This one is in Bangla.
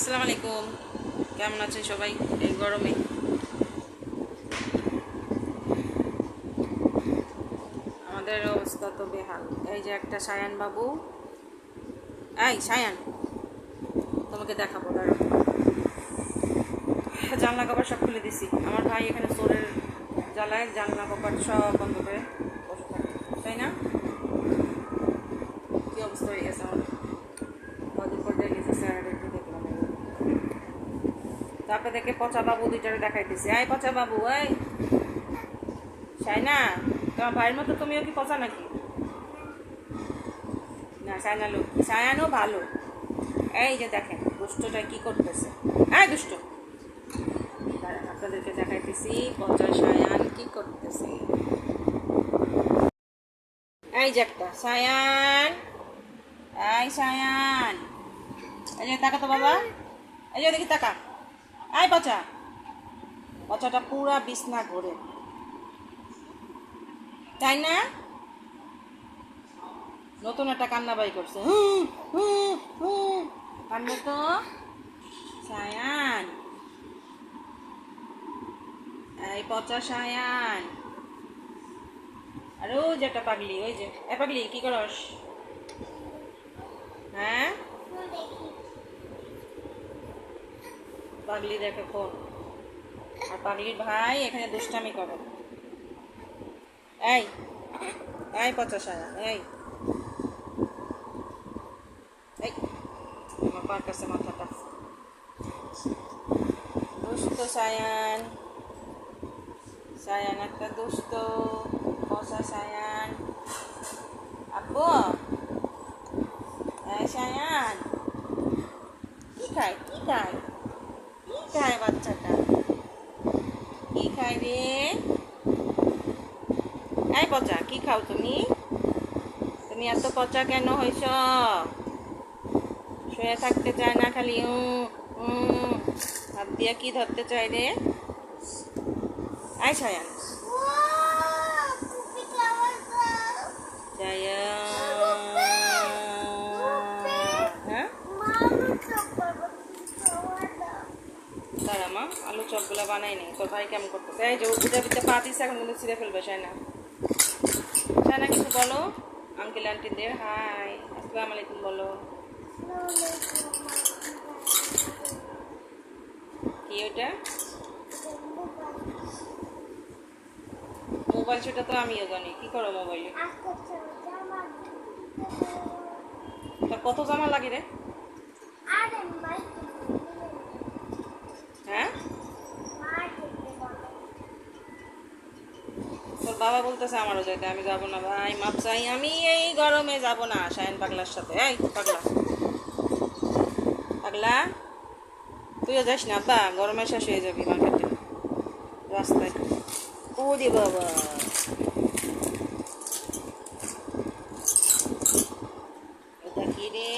আসসালামু আলাইকুম, কেমন আছেন সবাই এই গরমে? আমাদের অবস্থা তো বেহাল। এই যে একটা সায়ান বাবু, এই সায়ান, তোমাকে দেখাবো, দাঁড়াও। জানলা কপাট সব খুলে দিছি। আমার ভাই এখানে চোরের জ্বালায় জানলা কপাট সব বন্ধ করে বসে থাকে, তাই না? কি অবস্থা হয়ে গেছে আমার, কদিন পর্যায়ে গেছে স্যার, একটু দেখলাম। তারপরে দেখে পচা বাবু দুইটারে দেখাইতেছে। এই পচা বাবু, এই সাইনা, তোমার ভাইয়ের মতো তুমিও কি পচা নাকি? না, সাইনা লোক, সায়ানও ভালো। এই যে দেখেন দুষ্টটা কি করতেছে। এই দুষ্ট, আপনাদেরকে দেখাইতেছি পচা সায়ান কি করতেছে। এই যে একটা সায়ান, এই সায়ান, এই যে তাকা তো বাবা, এই যে দেখি তাকা। এই পচা, পচাটা পুরা বিছনা ঘুরে, তাই না? নতুন একটা কান্না বাই করছে, কান্না তো সায়ান, এই পচা সায়ান। আর ওই যে একটা পাগলি, ওই যে এ পাগলি কি করস? হ্যাঁ, পাগলি দেখে ফোন, আর পাগলির ভাই এখানে দুষ্টামি করে। এই, এই পচা সায়ান, এই এই আমার পার কাছে মাথাটা। দুষ্ট সায়ান, সায়ান একটা দুষ্ট পচা সায়ান। আব্বু, এই সায়ান কি খায়, কি খায়, কি খায় বাচ্চাটা, কি খায় রে? এই পচা, কি খাও তুমি? তুমি এত পচা কেন হয়েছ? শুয়ে থাকতে চায় না, খালি হাত দিয়া কি ধরতে চায় রে? আয় সায়ান, হ্যাঁ দাঁড়া মা, আলু চপগুলো বানাই নি। তোর ভাই কেমন করতেছে? এই যে উঠে পিঠে পা দিচ্ছে, এখন কিন্তু ছিঁড়ে ফেলবে। সায়না, সায়না কিছু বলো আঙ্কেল আন্টিদের। হাই, আসসালামু আলাইকুম বলো। কি ওটা? মোবাইল, সেটা তো আমিও জানি। কি করো মোবাইলে? তোর কত জামা লাগে রে? হ্যাঁ, তোর বাবা বলতেছে আমারও যেতে, আমি যাবো না ভাই, মাপ চাই, আমি এই গরমে যাবো না সায়ন পাগলার সাথে। এই পাগলা, পাগলা তুইও যাস না আব্বা, গরমে শেষ হয়ে যাবি মার্কেটে রাস্তায়। ও রে বাবা, এটা কি রে?